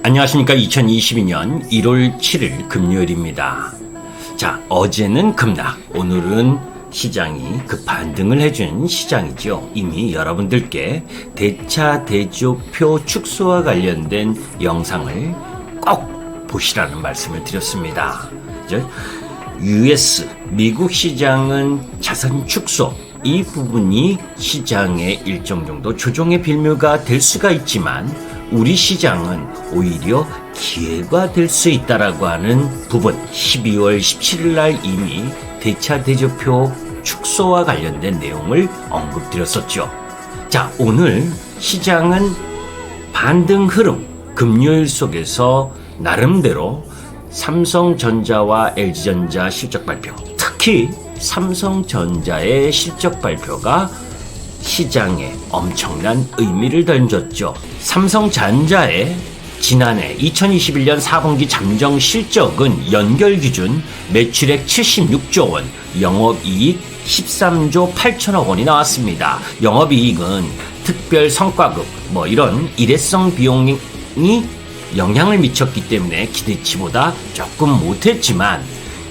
안녕하십니까. 2022년 1월 7일 금요일입니다. 자, 어제는 급락, 오늘은 시장이 급반등을 해준 시장이죠. 이미 여러분들께 대차 대조표 축소와 관련된 영상을 꼭 보시라는 말씀을 드렸습니다. US, 미국 시장은 자산 축소, 이 부분이 시장의 일정 정도 조정의 빌미가 될 수가 있지만 우리 시장은 오히려 기회가 될 수 있다라고 하는 부분, 12월 17일 날 이미 대차 대조표 축소와 관련된 내용을 언급드렸었죠. 자, 오늘 시장은 반등 흐름, 금요일 속에서 나름대로 삼성전자와 LG전자 실적 발표, 특히 삼성전자의 실적 발표가 시장에 엄청난 의미를 던졌죠. 삼성전자의 지난해 2021년 4분기 잠정 실적은 연결 기준 매출액 76조 원, 영업이익 13조 8천억 원이 나왔습니다. 영업이익은 특별 성과급, 이런 일회성 비용이 영향을 미쳤기 때문에 기대치보다 조금 못했지만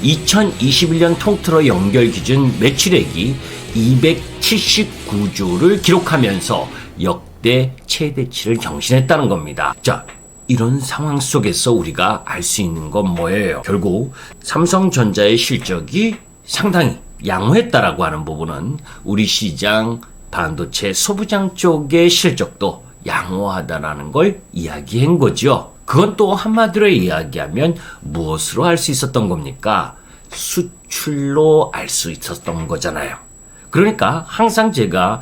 2021년 통틀어 연결 기준 매출액이 279조를 기록하면서 역대 최대치를 경신했다는 겁니다. 자, 이런 상황 속에서 우리가 알 수 있는 건 뭐예요? 결국 삼성전자의 실적이 상당히 양호했다라고 하는 부분은 우리 시장 반도체 소부장 쪽의 실적도 양호하다라는 걸 이야기한 거죠. 그건 또 한마디로 이야기하면 무엇으로 알 수 있었던 겁니까? 수출로 알 수 있었던 거잖아요. 그러니까 항상 제가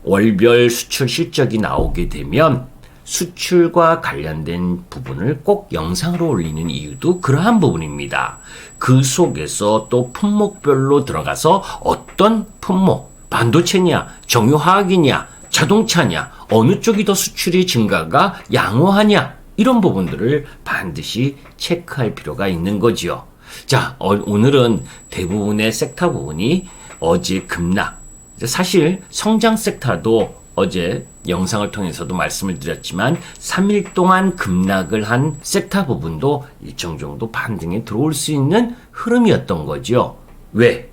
월별 수출 실적이 나오게 되면 수출과 관련된 부분을 꼭 영상으로 올리는 이유도 그러한 부분입니다. 그 속에서 또 품목별로 들어가서 어떤 품목, 반도체냐, 정유화학이냐, 자동차냐, 어느 쪽이 더 수출이 증가가 양호하냐, 이런 부분들을 반드시 체크할 필요가 있는 거지요. 자, 오늘은 대부분의 섹터 부분이 어제 급락. 사실 성장 섹터도 어제 영상을 통해서도 말씀을 드렸지만 3일 동안 급락을 한 섹터 부분도 일정 정도 반등에 들어올 수 있는 흐름이었던 거죠. 왜?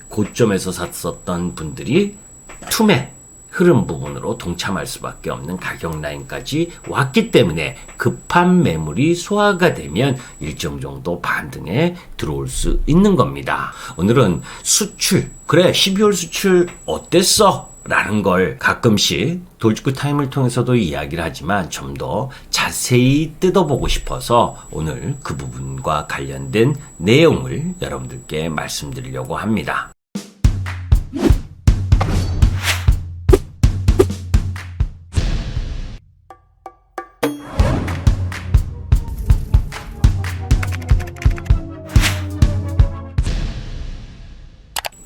고점에서 샀었던 분들이 투매 흐름 부분으로 동참할 수밖에 없는 가격 라인까지 왔기 때문에 급한 매물이 소화가 되면 일정 정도 반등에 들어올 수 있는 겁니다. 오늘은 수출, 그래 12월 수출 어땠어? 라는 걸 가끔씩 돌직구 타임을 통해서도 이야기를 하지만 좀 더 자세히 뜯어보고 싶어서 오늘 그 부분과 관련된 내용을 여러분들께 말씀드리려고 합니다.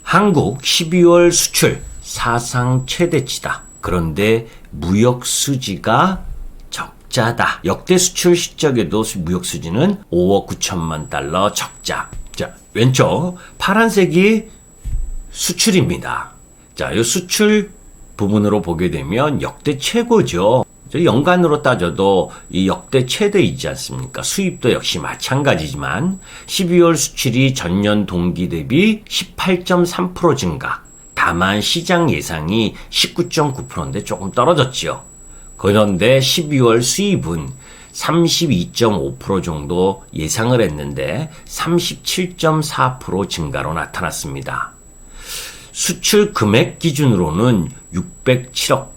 한국 12월 수출 사상 최대치다. 그런데 무역 수지가 적자다. 역대 수출 실적에도 무역 수지는 5억 9천만 달러 적자. 자, 왼쪽 파란색이 수출입니다. 자, 이 수출 부분으로 보게 되면 역대 최고죠. 연간으로 따져도 이 역대 최대이지 않습니까? 수입도 역시 마찬가지지만 12월 수출이 전년 동기 대비 18.3% 증가. 다만 시장 예상이 19.9%인데 조금 떨어졌죠. 그런데 12월 수입은 32.5% 정도 예상을 했는데 37.4% 증가로 나타났습니다. 수출 금액 기준으로는 607억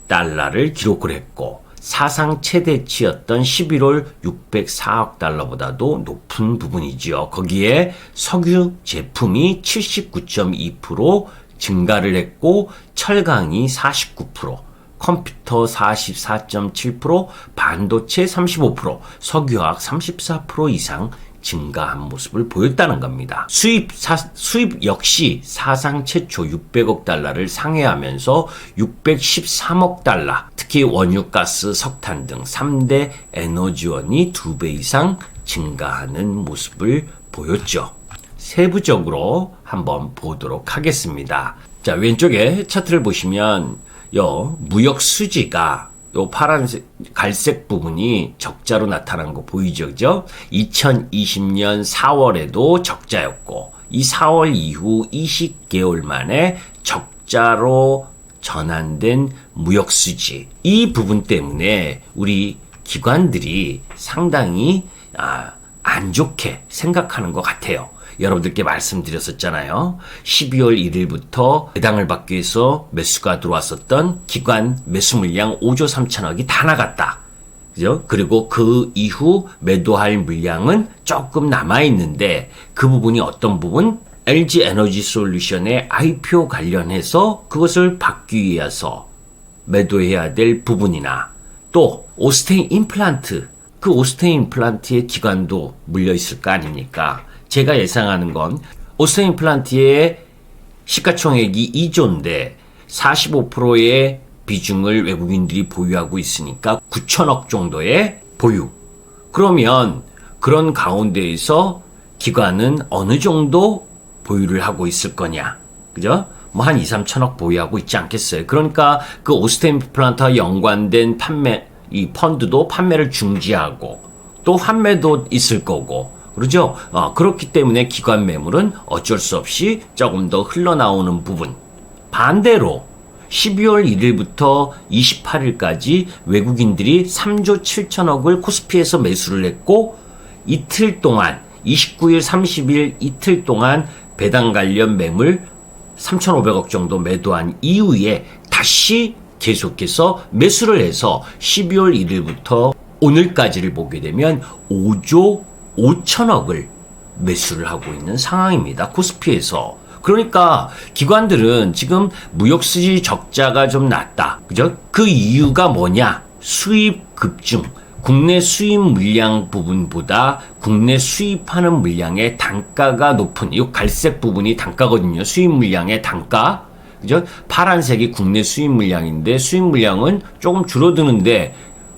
달러를 기록을 했고 사상 최대치였던 11월 604억 달러보다도 높은 부분이지요. 거기에 석유 제품이 79.2% 증가를 했고 철강이 49%, 컴퓨터 44.7%, 반도체 35%, 석유화학 34% 이상 증가한 모습을 보였다는 겁니다. 수입 역시 사상 최초 600억 달러를 상회하면서 613억 달러, 특히 원유가스, 석탄 등 3대 에너지원이 2배 이상 증가하는 모습을 보였죠. 세부적으로 한번 보도록 하겠습니다. 자, 왼쪽에 차트를 보시면 무역 수지가 요 파란색, 갈색 부분이 적자로 나타난 거 보이죠? 그죠? 2020년 4월에도 적자였고, 이 4월 이후 20개월 만에 적자로 전환된 무역수지. 이 부분 때문에 우리 기관들이 상당히 안 좋게 생각하는 것 같아요. 여러분들께 말씀드렸었잖아요. 12월 1일부터 배당을 받기 위해서 매수가 들어왔었던 기관 매수 물량 5조 3천억이 다 나갔다. 그죠? 그리고 그 이후 매도할 물량은 조금 남아있는데 그 부분이 어떤 부분? LG 에너지 솔루션의 IPO 관련해서 그것을 받기 위해서 매도해야 될 부분이나 또 오스테인 임플란트, 그 오스테인 임플란트의 기관도 물려있을 거 아닙니까? 제가 예상하는 건 오스테인 임플란트의 시가총액이 2조인데 45%의 비중을 외국인들이 보유하고 있으니까 9천억 정도의 보유. 그러면 그런 가운데에서 기관은 어느 정도 보유를 하고 있을 거냐. 그죠? 뭐 한 2, 3천억 보유하고 있지 않겠어요. 그러니까 그 오스테인 임플란트와 연관된 판매, 이 펀드도 판매를 중지하고 또 환매도 있을 거고. 그러죠? 그렇기 때문에 기관 매물은 어쩔 수 없이 조금 더 흘러나오는 부분. 반대로 12월 1일부터 28일까지 외국인들이 3조 7천억을 코스피에서 매수를 했고 이틀 동안 29일, 30일 이틀 동안 배당 관련 매물 3,500억 정도 매도한 이후에 다시 계속해서 매수를 해서 12월 1일부터 오늘까지를 보게 되면 5조 5천억을 매수를 하고 있는 상황입니다. 코스피에서. 그러니까 기관들은 지금 무역수지 적자가 좀 났다. 그죠? 그 이유가 뭐냐? 수입 급증. 국내 수입 물량 부분보다 국내 수입하는 물량의 단가가 높은, 이 갈색 부분이 단가거든요. 수입 물량의 단가. 그죠? 파란색이 국내 수입 물량인데 수입 물량은 조금 줄어드는데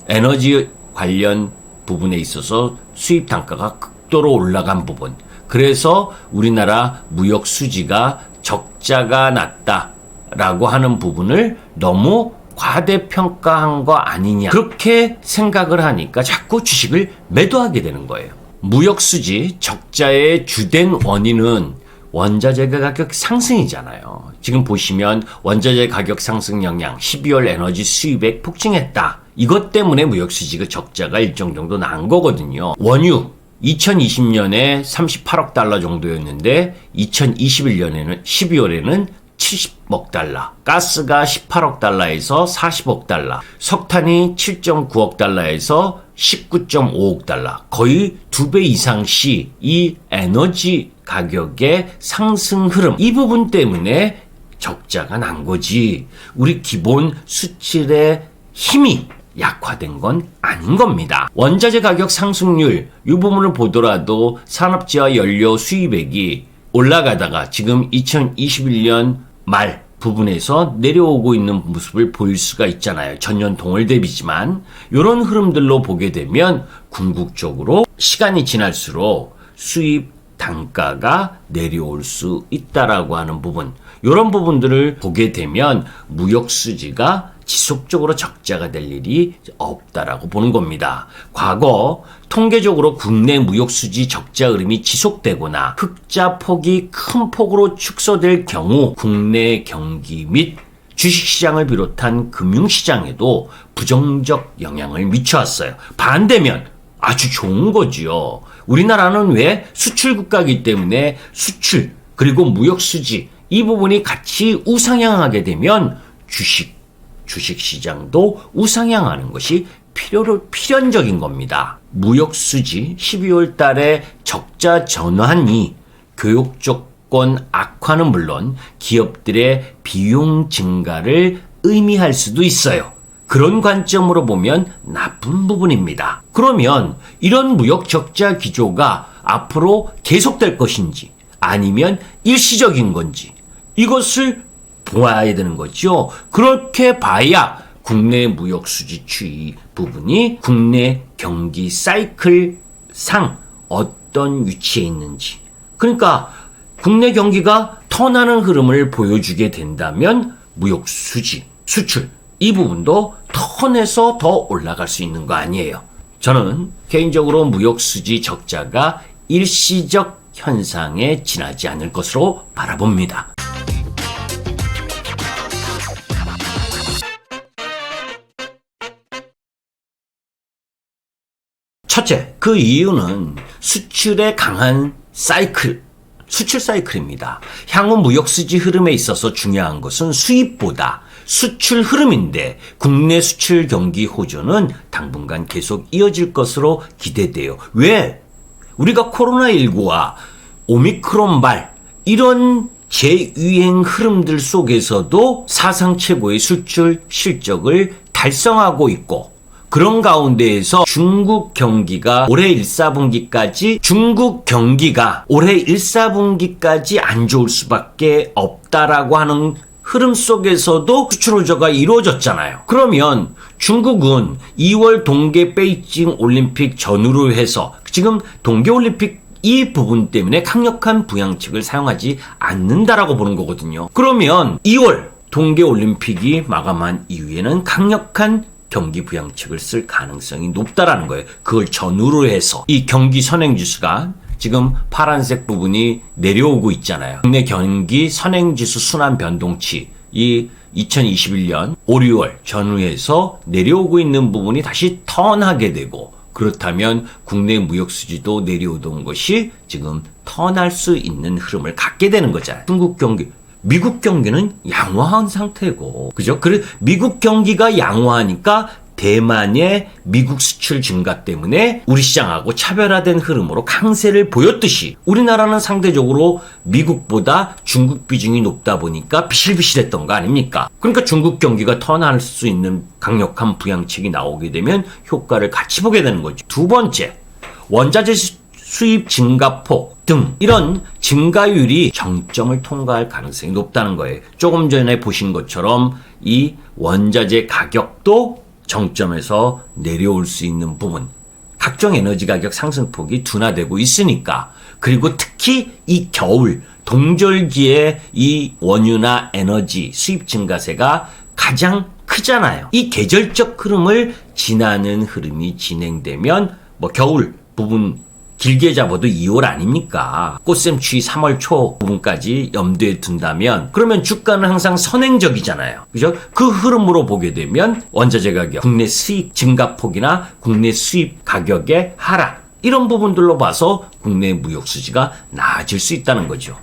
에너지 관련 부분에 있어서 수입 단가가 극도로 올라간 부분. 그래서 우리나라 무역 수지가 적자가 났다라고 하는 부분을 너무 과대평가한 거 아니냐. 그렇게 생각을 하니까 자꾸 주식을 매도하게 되는 거예요. 무역 수지 적자의 주된 원인은 원자재 가격 상승이잖아요. 지금 보시면 원자재 가격 상승 영향, 12월 에너지 수입액 폭증했다. 이것 때문에 무역수지가 적자가 일정 정도 난 거거든요. 원유 2020년에 38억 달러 정도였는데 2021년에는 12월에는 70억 달러, 가스가 18억 달러에서 40억 달러, 석탄이 7.9억 달러에서 19.5억 달러, 거의 2배 이상씩 이 에너지 가격의 상승 흐름, 이 부분 때문에 적자가 난 거지. 우리 기본 수출의 힘이 약화된 건 아닌 겁니다. 원자재 가격 상승률, 이 부분을 보더라도 산업재와 연료 수입액이 올라가다가 지금 2021년 말 부분에서 내려오고 있는 모습을 보일 수가 있잖아요. 전년 동월 대비지만 이런 흐름들로 보게 되면 궁극적으로 시간이 지날수록 수입 단가가 내려올 수 있다라고 하는 부분, 이런 부분들을 보게 되면 무역 수지가 지속적으로 적자가 될 일이 없다라고 보는 겁니다. 과거 통계적으로 국내 무역 수지 적자 흐름이 지속되거나 흑자 폭이 큰 폭으로 축소될 경우 국내 경기 및 주식시장을 비롯한 금융시장에도 부정적 영향을 미쳐왔어요. 반대면 아주 좋은 거지요. 우리나라는 왜 수출 국가이기 때문에 수출 그리고 무역 수지 이 부분이 같이 우상향하게 되면 주식시장도 우상향하는 것이 필연적인 겁니다. 무역수지 12월 달에 적자 전환이 교육 조건 악화는 물론 기업들의 비용 증가를 의미할 수도 있어요. 그런 관점으로 보면 나쁜 부분입니다. 그러면 이런 무역 적자 기조가 앞으로 계속될 것인지 아니면 일시적인 건지 이것을 보아야 되는 거죠. 그렇게 봐야 국내 무역 수지 추이 부분이 국내 경기 사이클 상 어떤 위치에 있는지, 그러니까 국내 경기가 턴하는 흐름을 보여주게 된다면 무역 수지, 수출 이 부분도 턴해서 더 올라갈 수 있는 거 아니에요. 저는 개인적으로 무역수지 적자가 일시적 현상에 지나지 않을 것으로 바라봅니다. 첫째, 그 이유는 수출의 강한 수출 사이클입니다. 향후 무역수지 흐름에 있어서 중요한 것은 수입보다 수출 흐름인데 국내 수출 경기 호조는 당분간 계속 이어질 것으로 기대돼요. 왜? 우리가 코로나19와 오미크론발 이런 재유행 흐름들 속에서도 사상 최고의 수출 실적을 달성하고 있고 그런 가운데에서 중국 경기가 올해 1사분기까지 안 좋을 수밖에 없다라고 하는 흐름 속에서도 수출 호조가 이루어졌잖아요. 그러면 중국은 2월 동계 베이징 올림픽 전후로 해서 지금 동계 올림픽 이 부분 때문에 강력한 부양책을 사용하지 않는다라고 보는 거거든요. 그러면 2월 동계 올림픽이 마감한 이후에는 강력한 경기 부양책을 쓸 가능성이 높다라는 거예요. 그걸 전후로 해서 이 경기 선행지수가 지금 파란색 부분이 내려오고 있잖아요. 국내 경기 선행지수 순환 변동치 이 2021년 5, 6월 전후에서 내려오고 있는 부분이 다시 턴하게 되고 그렇다면 국내 무역수지도 내려오던 것이 지금 턴할 수 있는 흐름을 갖게 되는 거잖아요. 중국 경기 미국 경기는 양호한 상태고, 그죠? 그래, 미국 경기가 양호하니까 대만의 미국 수출 증가 때문에 우리 시장하고 차별화된 흐름으로 강세를 보였듯이 우리나라는 상대적으로 미국보다 중국 비중이 높다 보니까 비실비실했던 거 아닙니까? 그러니까 중국 경기가 턴할 수 있는 강력한 부양책이 나오게 되면 효과를 같이 보게 되는 거죠. 두 번째, 원자재 수입 증가폭 등 이런 증가율이 정점을 통과할 가능성이 높다는 거예요. 조금 전에 보신 것처럼 이 원자재 가격도 정점에서 내려올 수 있는 부분, 각종 에너지 가격 상승폭이 둔화되고 있으니까, 그리고 특히 이 겨울 동절기에 이 원유나 에너지 수입 증가세가 가장 크잖아요. 이 계절적 흐름을 지나는 흐름이 진행되면 뭐 겨울 부분 길게 잡아도 2월 아닙니까? 꽃샘추위 3월 초 부분까지 염두에 둔다면 그러면 주가는 항상 선행적이잖아요. 그죠? 그 흐름으로 보게 되면 원자재 가격, 국내 수입 증가폭이나 국내 수입 가격의 하락 이런 부분들로 봐서 국내 무역 수지가 나아질 수 있다는 거죠.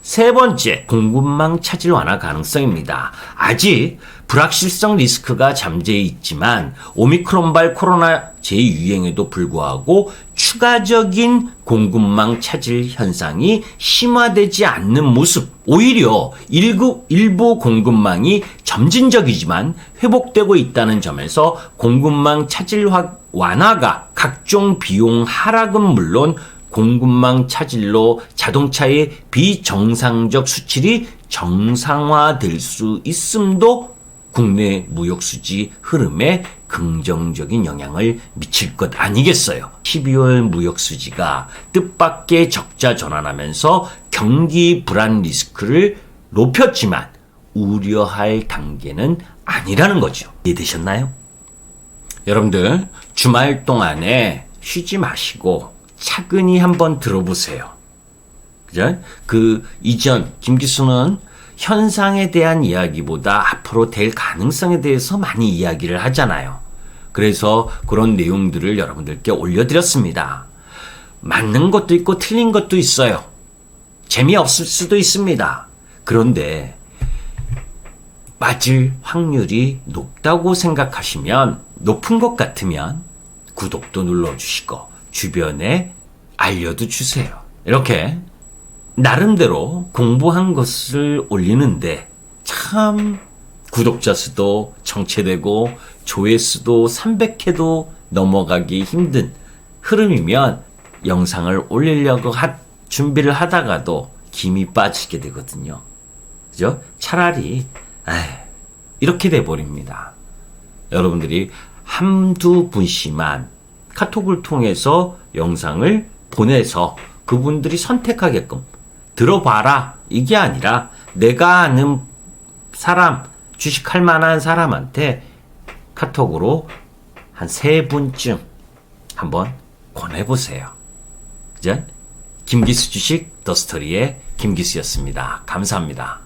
세 번째, 공급망 차질 완화 가능성입니다. 아직 불확실성 리스크가 잠재해 있지만 오미크론발 코로나 재유행에도 불구하고 추가적인 공급망 차질 현상이 심화되지 않는 모습, 오히려 일부 공급망이 점진적이지만 회복되고 있다는 점에서 공급망 차질 완화가 각종 비용 하락은 물론 공급망 차질로 자동차의 비정상적 수출이 정상화될 수 있음도 국내 무역수지 흐름에 긍정적인 영향을 미칠 것 아니겠어요. 12월 무역수지가 뜻밖의 적자 전환하면서 경기 불안 리스크를 높였지만 우려할 단계는 아니라는 거죠. 이해되셨나요? 여러분들 주말 동안에 쉬지 마시고 차근히 한번 들어보세요. 그죠? 그 이전 김기수는 현상에 대한 이야기보다 앞으로 될 가능성에 대해서 많이 이야기를 하잖아요. 그래서 그런 내용들을 여러분들께 올려드렸습니다. 맞는 것도 있고 틀린 것도 있어요. 재미없을 수도 있습니다. 그런데 맞을 확률이 높다고 생각하시면, 높은 것 같으면 구독도 눌러주시고 주변에 알려도 주세요. 이렇게 나름대로 공부한 것을 올리는데 참 구독자 수도 정체되고 조회수도 300회도 넘어가기 힘든 흐름이면 영상을 올리려고 준비를 하다가도 김이 빠지게 되거든요. 그죠? 차라리 이렇게 돼버립니다. 여러분들이 한두 분씩만 카톡을 통해서 영상을 보내서 그분들이 선택하게끔 들어봐라, 이게 아니라 내가 아는 사람 주식할 만한 사람한테 카톡으로 한 3분쯤 한번 권해보세요. 그죠? 김기수 주식 더스토리의 김기수였습니다. 감사합니다.